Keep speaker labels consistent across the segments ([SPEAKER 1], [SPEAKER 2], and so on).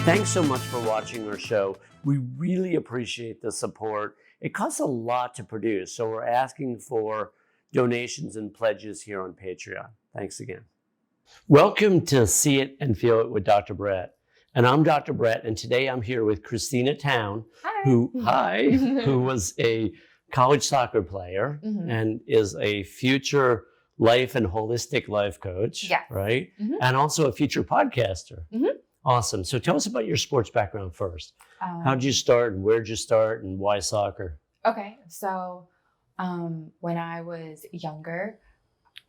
[SPEAKER 1] Thanks so much for watching our show. We really appreciate the support. It costs a lot to produce, so we're asking for donations and pledges here on Patreon. Thanks again. Welcome to See It and Feel It with Dr. Brett. And I'm Dr. Brett, and today I'm here with Christina Town, who was a college soccer player and is a future life and holistic life coach, right? And also a future podcaster. Awesome. So tell us about your sports background first. How'd you start and where'd you start and why soccer?
[SPEAKER 2] Okay. So when I was younger,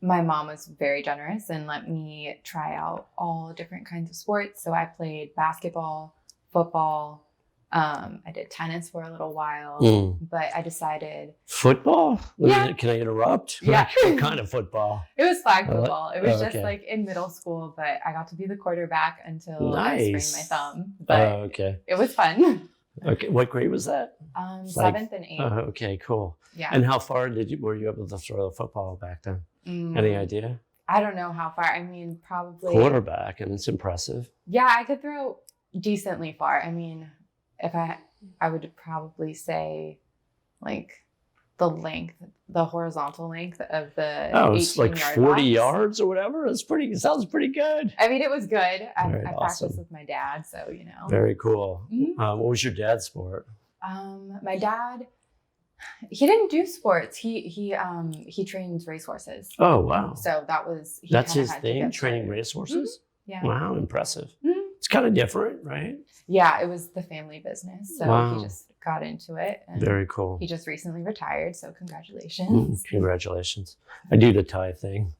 [SPEAKER 2] my mom was very generous and let me try out all different kinds of sports. So I played basketball, football. I did tennis for a little while, but I decided...
[SPEAKER 1] Football?
[SPEAKER 2] Yeah.
[SPEAKER 1] Can I interrupt?
[SPEAKER 2] Yeah.
[SPEAKER 1] What kind of football?
[SPEAKER 2] It was flag football. It was just like in middle school, but I got to be the quarterback until I sprained my thumb. But it was fun.
[SPEAKER 1] Okay. What grade was that?
[SPEAKER 2] 7th and 8th.
[SPEAKER 1] Okay, cool.
[SPEAKER 2] Yeah.
[SPEAKER 1] And how far were you able to throw the football back then? Any idea?
[SPEAKER 2] I don't know how far. I mean, probably...
[SPEAKER 1] Quarterback, and it's impressive.
[SPEAKER 2] Yeah, I could throw decently far. I mean... If I would probably say like the horizontal length of the 18-yard
[SPEAKER 1] it's like 40 yards or whatever. It sounds pretty good.
[SPEAKER 2] I mean, it was good. I
[SPEAKER 1] awesome.
[SPEAKER 2] practiced with my dad, so you know.
[SPEAKER 1] Very cool. What was your dad's sport?
[SPEAKER 2] My dad, he didn't do sports. He trains racehorses.
[SPEAKER 1] Oh wow!
[SPEAKER 2] So that's
[SPEAKER 1] his thing, training racehorses.
[SPEAKER 2] Yeah.
[SPEAKER 1] Wow, impressive. It's kind of different, right?
[SPEAKER 2] Yeah, it was the family business. So he just got into it. And
[SPEAKER 1] very cool.
[SPEAKER 2] He just recently retired. So congratulations.
[SPEAKER 1] Congratulations. I do the Thai thing.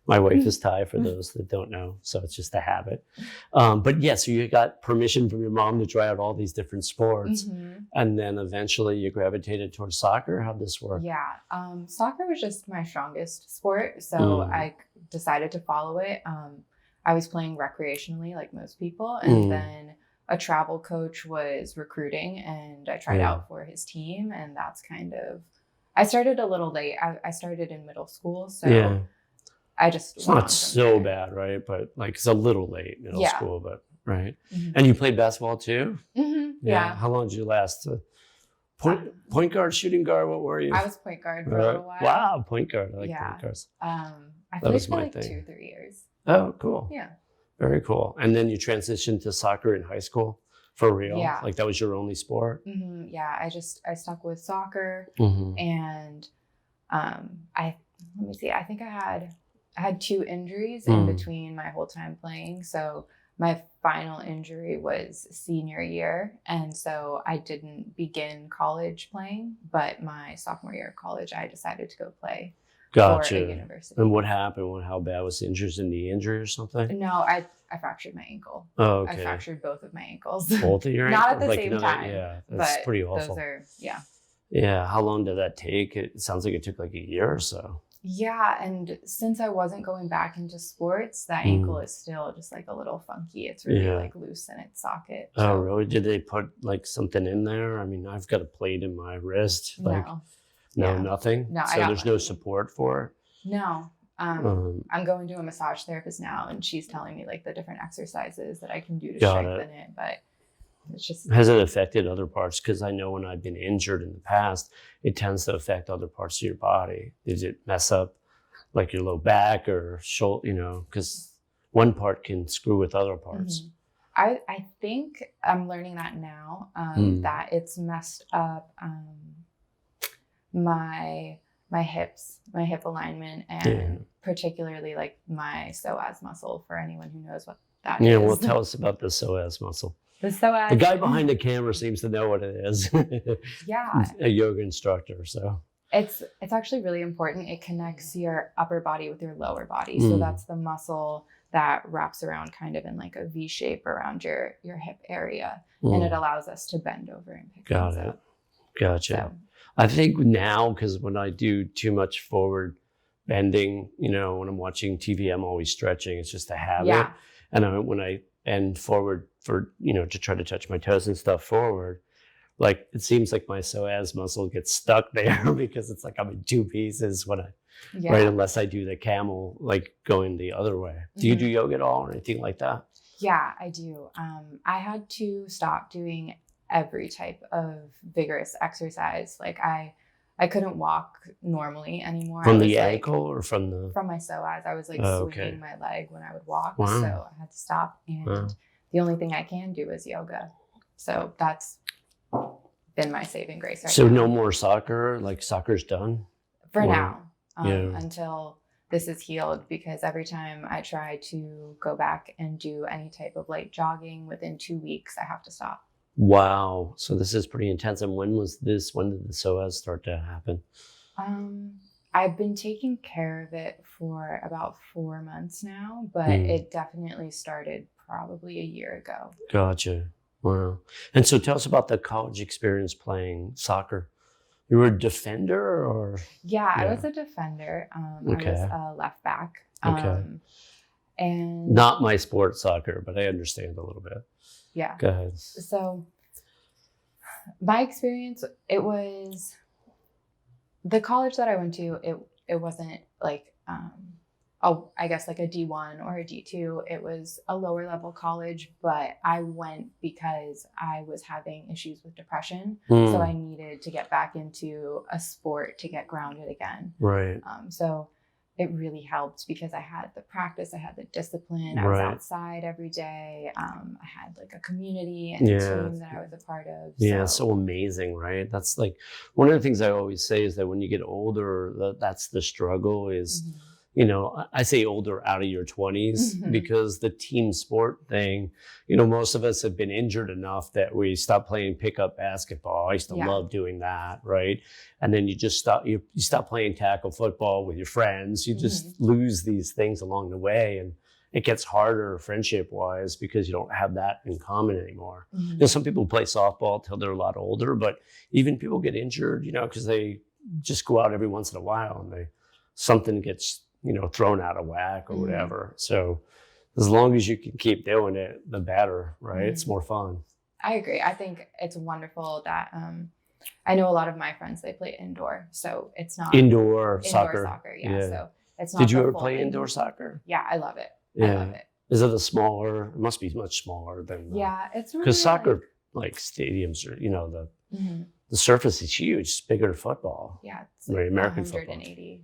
[SPEAKER 1] My wife is Thai for those that don't know. So it's just a habit. But yeah, so you got permission from your mom to try out all these different sports. And then eventually you gravitated towards soccer. How'd this work?
[SPEAKER 2] Yeah. Soccer was just my strongest sport. So I decided to follow it. I was playing recreationally like most people. And then a travel coach was recruiting and I tried out for his team. And that's I started a little late. I started in middle school. So I just...
[SPEAKER 1] It's not so bad, right? But like it's a little late middle school, but right. And you played basketball too? Yeah. How long did you last? Point guard, shooting guard, what were you?
[SPEAKER 2] I was point guard for a little while.
[SPEAKER 1] Wow, point guard. I like point guards.
[SPEAKER 2] I played for like 2-3 years.
[SPEAKER 1] Oh, cool.
[SPEAKER 2] Yeah.
[SPEAKER 1] Very cool. And then you transitioned to soccer in high school for real? Yeah. Like that was your only sport?
[SPEAKER 2] Yeah. I stuck with soccer and let me see. I think I had 2 injuries in between my whole time playing. So my final injury was senior year. And so I didn't begin college playing, but my sophomore year of college, I decided to go play.
[SPEAKER 1] Gotcha.
[SPEAKER 2] For a university.
[SPEAKER 1] And what happened? How bad was the injuries in the injury or something?
[SPEAKER 2] No, I fractured my ankle.
[SPEAKER 1] Oh, okay.
[SPEAKER 2] I fractured both of my ankles.
[SPEAKER 1] Both of your ankles?
[SPEAKER 2] Not at the same time.
[SPEAKER 1] Yeah, that's pretty awful.
[SPEAKER 2] Those are,
[SPEAKER 1] Yeah, how long did that take? It sounds like it took like a year or so.
[SPEAKER 2] Yeah, and since I wasn't going back into sports, that ankle is still just like a little funky. It's really like loose in its socket. So.
[SPEAKER 1] Oh, really? Did they put like something in there? I mean, I've got a plate in my wrist. No, nothing?
[SPEAKER 2] No,
[SPEAKER 1] so there's no support for it?
[SPEAKER 2] No. I'm going to a massage therapist now, and she's telling me like the different exercises that I can do to strengthen it. But it's just...
[SPEAKER 1] Has it affected other parts? Because I know when I've been injured in the past, it tends to affect other parts of your body. Does it mess up like your low back or shoulder, because one part can screw with other parts?
[SPEAKER 2] I think I'm learning that now, that it's messed up my hip alignment, and particularly like my psoas muscle, for anyone who knows what that is.
[SPEAKER 1] Yeah, well, tell us about the psoas muscle.
[SPEAKER 2] The psoas.
[SPEAKER 1] The guy behind the camera seems to know what it is.
[SPEAKER 2] Yeah.
[SPEAKER 1] A yoga instructor, so.
[SPEAKER 2] It's actually really important. It connects your upper body with your lower body. So that's the muscle that wraps around kind of in like a V shape around your hip area. And it allows us to bend over and pick things up.
[SPEAKER 1] Gotcha.
[SPEAKER 2] So,
[SPEAKER 1] I think now, because when I do too much forward bending, when I'm watching TV, I'm always stretching. It's just a habit. Yeah. And when I bend forward for, to try to touch my toes and stuff forward, like it seems like my psoas muscle gets stuck there because it's like I'm in 2 pieces when right? Unless I do the camel, like going the other way. Do you do yoga at all or anything like that?
[SPEAKER 2] Yeah, I do. I had to stop doing every type of vigorous exercise. Like I couldn't walk normally anymore.
[SPEAKER 1] From
[SPEAKER 2] I
[SPEAKER 1] the
[SPEAKER 2] was like
[SPEAKER 1] ankle or from the?
[SPEAKER 2] from my psoas. I was like
[SPEAKER 1] Oh,
[SPEAKER 2] swinging
[SPEAKER 1] okay.
[SPEAKER 2] my leg when I would walk,
[SPEAKER 1] Wow.
[SPEAKER 2] so I had to stop. And
[SPEAKER 1] Wow.
[SPEAKER 2] the only thing I can do is yoga. So that's been my saving grace right
[SPEAKER 1] So
[SPEAKER 2] now.
[SPEAKER 1] no more soccer? Like soccer's done?
[SPEAKER 2] For
[SPEAKER 1] Or-
[SPEAKER 2] now,
[SPEAKER 1] yeah.
[SPEAKER 2] until this is healed, because every time I try to go back and do any type of light jogging within 2 weeks, I have to stop.
[SPEAKER 1] Wow. So this is pretty intense. And when was this? When did the psoas start to happen?
[SPEAKER 2] I've been taking care of it for about 4 months now, but it definitely started probably a year ago.
[SPEAKER 1] Gotcha. Wow. And so tell us about the college experience playing soccer. You were a defender or?
[SPEAKER 2] Yeah, I
[SPEAKER 1] Yeah.
[SPEAKER 2] was a defender.
[SPEAKER 1] Okay.
[SPEAKER 2] I was a left back.
[SPEAKER 1] Okay.
[SPEAKER 2] And
[SPEAKER 1] Not my sport, soccer, but I understand a little bit.
[SPEAKER 2] yeah.
[SPEAKER 1] Go ahead.
[SPEAKER 2] So my experience, it was the college that I went to, it wasn't like I guess like a D1 or a D2. It was a lower level college, but I went because I was having issues with depression. So I needed to get back into a sport to get grounded again.
[SPEAKER 1] Right.
[SPEAKER 2] So it really helped because I had the practice, I had the discipline, I was outside every day. I had like a community and a team that I was a part of.
[SPEAKER 1] Yeah, so amazing, right? That's like one of the things I always say is that when you get older, that's the struggle is, you know, I say older out of your 20s because the team sport thing, you know, most of us have been injured enough that we stop playing pickup basketball. I used to love doing that, right? And then you just stop, you stop playing tackle football with your friends. You just lose these things along the way. And it gets harder friendship wise because you don't have that in common anymore. You know, some people play softball till they're a lot older, but even people get injured, you know, because they just go out every once in a while and something gets, you know, thrown out of whack or whatever. So as long as you can keep doing it, the better, right? It's more fun.
[SPEAKER 2] I agree. I think it's wonderful that I know a lot of my friends, they play indoor. So it's not
[SPEAKER 1] indoor soccer.
[SPEAKER 2] Yeah. So it's not.
[SPEAKER 1] Did you ever play indoor soccer?
[SPEAKER 2] Yeah, I love it.
[SPEAKER 1] Yeah.
[SPEAKER 2] I love it.
[SPEAKER 1] Is it a smaller? It must be much smaller than.
[SPEAKER 2] Yeah, it's really
[SPEAKER 1] because soccer like stadiums are, you know, the surface is huge. It's bigger than football.
[SPEAKER 2] Yeah, it's
[SPEAKER 1] like American
[SPEAKER 2] 180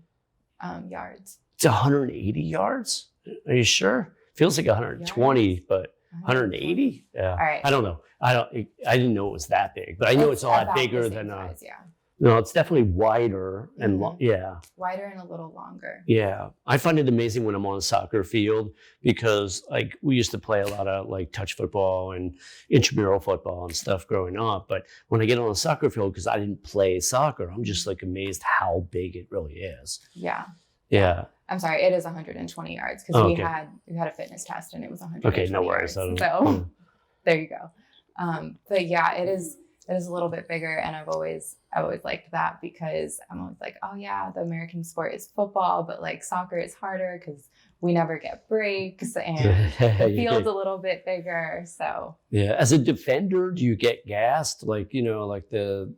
[SPEAKER 2] yards.
[SPEAKER 1] It's 180 yards. Are you sure? Feels like 120, but 180. Yeah.
[SPEAKER 2] All right.
[SPEAKER 1] I don't know. I didn't know it was that big, but I know it's a lot bigger than.
[SPEAKER 2] Size, yeah.
[SPEAKER 1] No, it's definitely wider and
[SPEAKER 2] wider and a little longer.
[SPEAKER 1] Yeah, I find it amazing when I'm on a soccer field because like we used to play a lot of like touch football and intramural football and stuff growing up. But when I get on a soccer field, because I didn't play soccer, I'm just like amazed how big it really is.
[SPEAKER 2] Yeah.
[SPEAKER 1] Yeah.
[SPEAKER 2] I'm sorry, it is 120 yards because we had a fitness test and it was 120
[SPEAKER 1] Okay, no worries.
[SPEAKER 2] yards. So there you go. But yeah, it is a little bit bigger, and I've always liked that because I'm always like, oh yeah, the American sport is football, but like soccer is harder because we never get breaks and the field's a little bit bigger. So
[SPEAKER 1] yeah, as a defender, do you get gassed? Like, you know, like the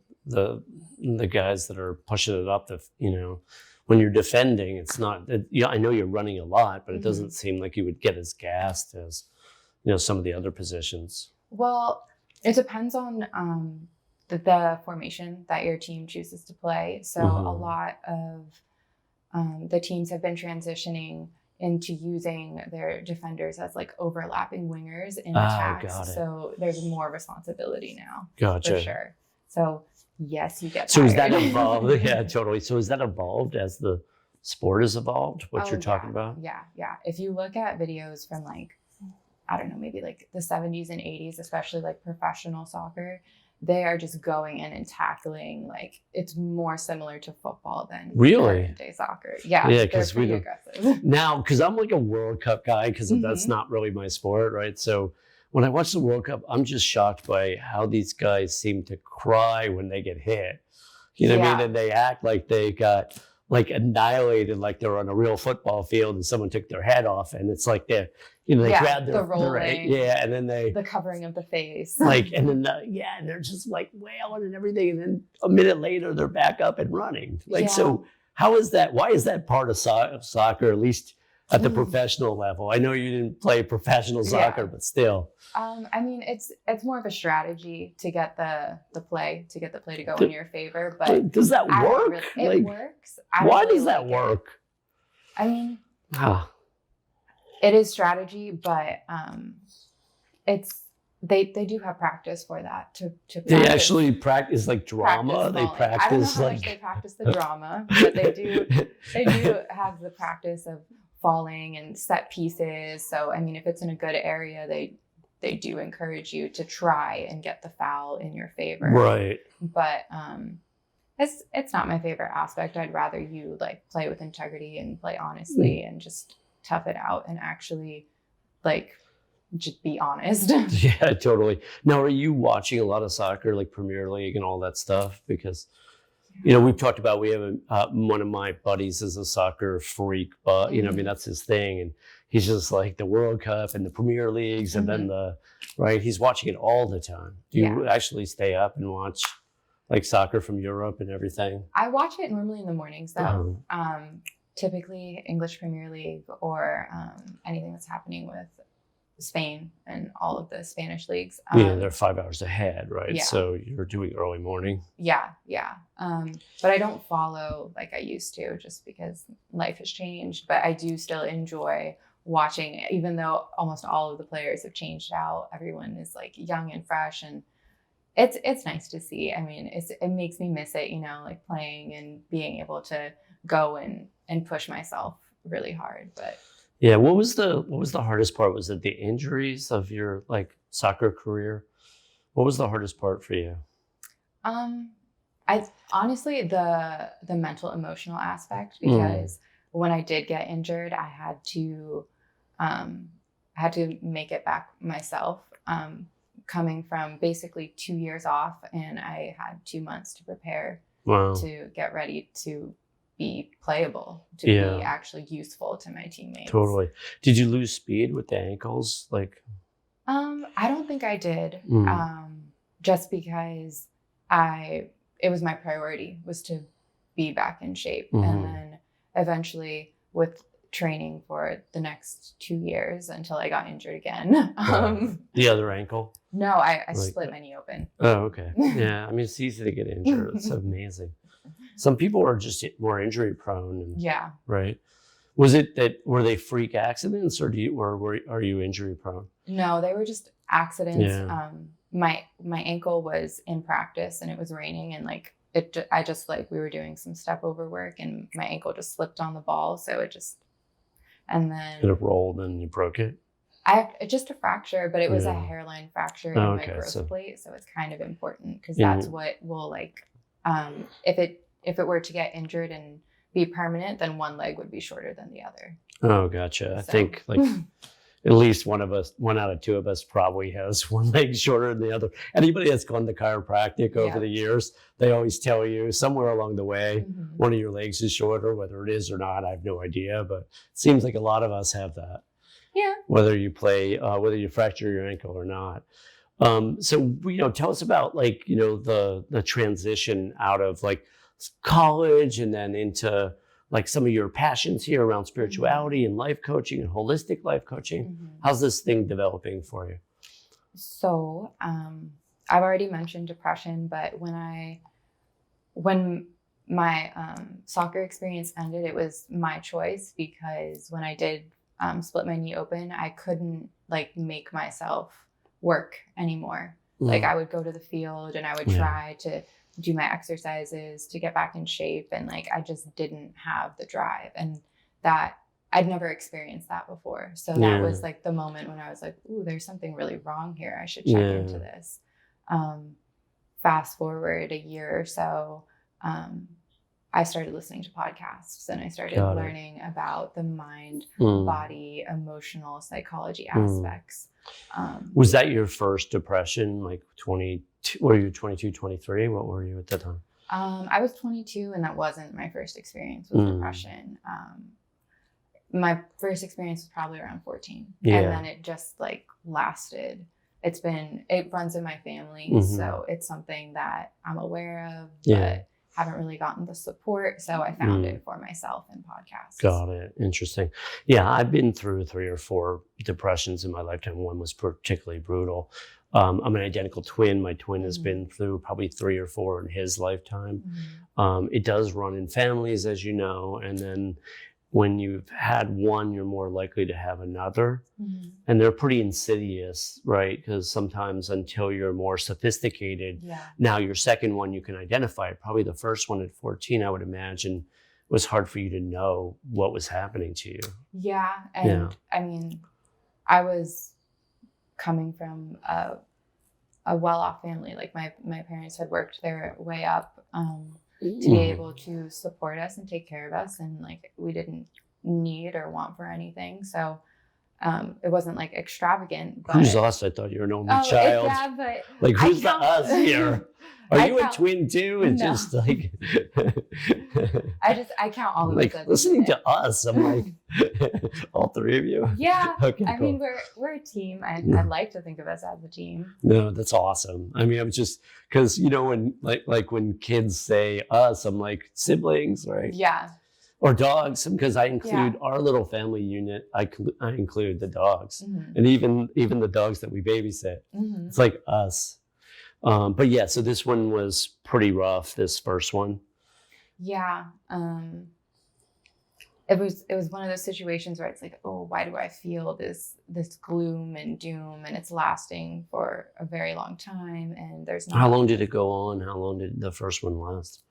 [SPEAKER 1] guys that are pushing it up, you know, when you're defending, it's not. Yeah, I know you're running a lot, but it doesn't seem like you would get as gassed as, you know, some of the other positions.
[SPEAKER 2] Well, it depends on the formation that your team chooses to play. So a lot of the teams have been transitioning into using their defenders as like overlapping wingers in attacks. So there's more responsibility now.
[SPEAKER 1] Gotcha.
[SPEAKER 2] For sure. So yes, you get tired.
[SPEAKER 1] So is that evolved? Yeah, totally. So is that evolved as the sport has evolved? What you're talking about?
[SPEAKER 2] Yeah. If you look at videos from like, I don't know, maybe like the 70s and 80s, especially like professional soccer, they are just going in and tackling. Like it's more similar to football than current day soccer. Yeah, because we aggressive.
[SPEAKER 1] Now, because I'm like a World Cup guy, because that's not really my sport, right? So when I watch the World Cup, I'm just shocked by how these guys seem to cry when they get hit. You know what I mean? And they act like they got like annihilated, like they're on a real football field and someone took their head off, and it's like they grab their
[SPEAKER 2] rolling,
[SPEAKER 1] and then the
[SPEAKER 2] covering of the face,
[SPEAKER 1] like, and then and they're just like wailing and everything, and then a minute later they're back up and running. Like, so how is that? Why is that part of soccer? At least at the professional level? I know you didn't play professional soccer, but still.
[SPEAKER 2] I mean, it's more of a strategy to get the play to go in your favor. But
[SPEAKER 1] does that work?
[SPEAKER 2] It works.
[SPEAKER 1] Why does that work?
[SPEAKER 2] I mean, it is strategy, but they do have practice for that to practice.
[SPEAKER 1] They actually practice like drama. They practice.
[SPEAKER 2] I don't know how much they practice the drama, but they do have the practice of falling and set pieces. So I mean, if it's in a good area, they do encourage you to try and get the foul in your favor.
[SPEAKER 1] Right.
[SPEAKER 2] But it's not my favorite aspect. I'd rather you like play with integrity and play honestly and just tough it out and actually like just be honest.
[SPEAKER 1] Yeah, totally. Now, are you watching a lot of soccer, like Premier League and all that stuff? Because, you know, we've talked about, we have one of my buddies is a soccer freak, but, you know, I mean, that's his thing. And he's just like the World Cup and the Premier Leagues and then he's watching it all the time. Do you actually stay up and watch like soccer from Europe and everything?
[SPEAKER 2] I watch it normally in the mornings though. Typically English Premier League or anything that's happening with Spain and all of the Spanish leagues.
[SPEAKER 1] They're 5 hours ahead, right?
[SPEAKER 2] Yeah.
[SPEAKER 1] So you're doing early morning.
[SPEAKER 2] Yeah. But I don't follow like I used to just because life has changed. But I do still enjoy watching, even though almost all of the players have changed out. Everyone is like young and fresh, and it's nice to see. I mean, it makes me miss it, you know, like playing and being able to go and push myself really hard. But
[SPEAKER 1] yeah, what was the hardest part? Was it the injuries of your like soccer career? What was the hardest part for you?
[SPEAKER 2] I honestly the mental emotional aspect, because when I did get injured, I had to make it back myself. Coming from basically 2 years off, and I had 2 months to prepare to get ready to be playable, to be actually useful to my teammates.
[SPEAKER 1] Totally. Did you lose speed with the ankles? Like,
[SPEAKER 2] I don't think I did. Just because it was my priority was to be back in shape. And then eventually with training for the next 2 years until I got injured again.
[SPEAKER 1] The other ankle?
[SPEAKER 2] No, I split my knee open.
[SPEAKER 1] Oh, okay. Yeah. I mean, it's easy to get injured. It's amazing. Some people are just more injury prone. Right. Was it that, were they freak accidents, or are you injury prone?
[SPEAKER 2] No, they were just accidents. Yeah. My ankle was in practice and it was raining, and like we were doing some step over work and my ankle just slipped on the ball. So and then
[SPEAKER 1] it rolled and you broke it?
[SPEAKER 2] Just a fracture, but it was a hairline fracture in my growth plate. So it's kind of important because that's what will like, if it were to get injured and be permanent, then one leg would be shorter than the other. Oh,
[SPEAKER 1] gotcha. I think like at least one out of two of us probably has one leg shorter than the other. Anybody that's gone to chiropractic over the years, they always tell you somewhere along the way, one of your legs is shorter. Whether it is or not, I have no idea, but it seems like a lot of us have that.
[SPEAKER 2] Yeah.
[SPEAKER 1] Whether you fracture your ankle or not. So, you know, tell us about like, you know, the transition out of like college and then into like some of your passions here around spirituality and life coaching and holistic life coaching. How's this thing developing for you?
[SPEAKER 2] So, I've already mentioned depression, but when my soccer experience ended, it was my choice, because when I did split my knee open, I couldn't like make myself work anymore. Like I would go to the field and I would try to do my exercises to get back in shape, and like I just didn't have the drive, and that I'd never experienced that before. So that was like the moment when I was like, ooh, there's something really wrong here. I should check into this. Fast forward a year or so, I started listening to podcasts, and I started learning about the mind, body, emotional, psychology aspects.
[SPEAKER 1] Was that your first depression, like 22? Were you 22, 23? What were you at that time?
[SPEAKER 2] I was 22, and that wasn't my first experience with depression. My first experience was probably around 14. And then it just like lasted. It runs in my family. So it's something that I'm aware of, but haven't really gotten the support. So I found it for myself in podcasts.
[SPEAKER 1] Got it. Interesting. Yeah, I've been through 3 or 4 depressions in my lifetime. One was particularly brutal. I'm an identical twin. My twin has been through probably 3 or 4 in his lifetime. It does run in families, as you know, and then when you've had one, you're more likely to have another. And they're pretty insidious, right? Because sometimes until you're more sophisticated, now your second one, you can identify it. Probably the first one at 14, I would imagine, was hard for you to know what was happening to you.
[SPEAKER 2] Yeah. And I mean, I was coming from a well-off family. Like my parents had worked their way up to be able to support us and take care of us, and like we didn't need or want for anything. So it wasn't like extravagant. But...
[SPEAKER 1] Who's us? I thought you were an only child.
[SPEAKER 2] Yeah, but
[SPEAKER 1] like who's the us here? Are you a twin too? And
[SPEAKER 2] no.
[SPEAKER 1] just like
[SPEAKER 2] I count all of
[SPEAKER 1] like
[SPEAKER 2] us as
[SPEAKER 1] listening to us. I'm like all 3 of you.
[SPEAKER 2] Yeah.
[SPEAKER 1] Okay,
[SPEAKER 2] I
[SPEAKER 1] cool.
[SPEAKER 2] mean we're a team. I'd like to think of us as a team.
[SPEAKER 1] No, that's awesome. I mean, I'm just because when like when kids say us, I'm like siblings, right?
[SPEAKER 2] Yeah.
[SPEAKER 1] Or dogs, because I include our little family unit. I include the dogs, and even the dogs that we babysit. It's like us. But yeah, so this one was pretty rough. This first one. Yeah.
[SPEAKER 2] It was one of those situations where it's like, oh, why do I feel this gloom and doom, and it's lasting for a very long time, and there's not.
[SPEAKER 1] How long did it go on? How long did the first one last?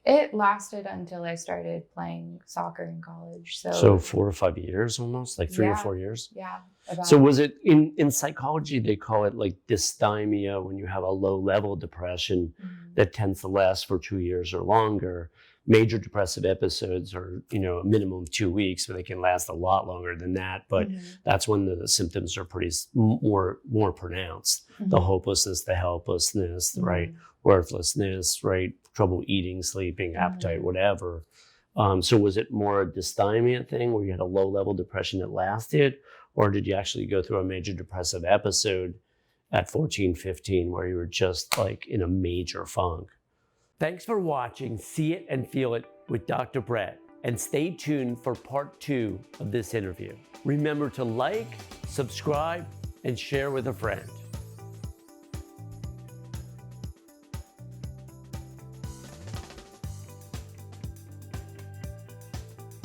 [SPEAKER 2] It lasted until I started playing soccer in college.
[SPEAKER 1] So 4 or 5 years almost, like 3 or 4 years?
[SPEAKER 2] Yeah.
[SPEAKER 1] So was it, in psychology, they call it like dysthymia, when you have a low level depression that tends to last for 2 years or longer. Major depressive episodes are, a minimum of 2 weeks, but they can last a lot longer than that. But that's when the symptoms are pretty more pronounced. The hopelessness, the helplessness, right? Worthlessness, right? Trouble eating, sleeping, appetite, whatever. So was it more a dysthymia thing where you had a low level depression that lasted? Or did you actually go through a major depressive episode at 14, 15 where you were just like in a major funk? Thanks for watching See It and Feel It with Dr. Brett, and stay tuned for part 2 of this interview. Remember to like, subscribe, and share with a friend.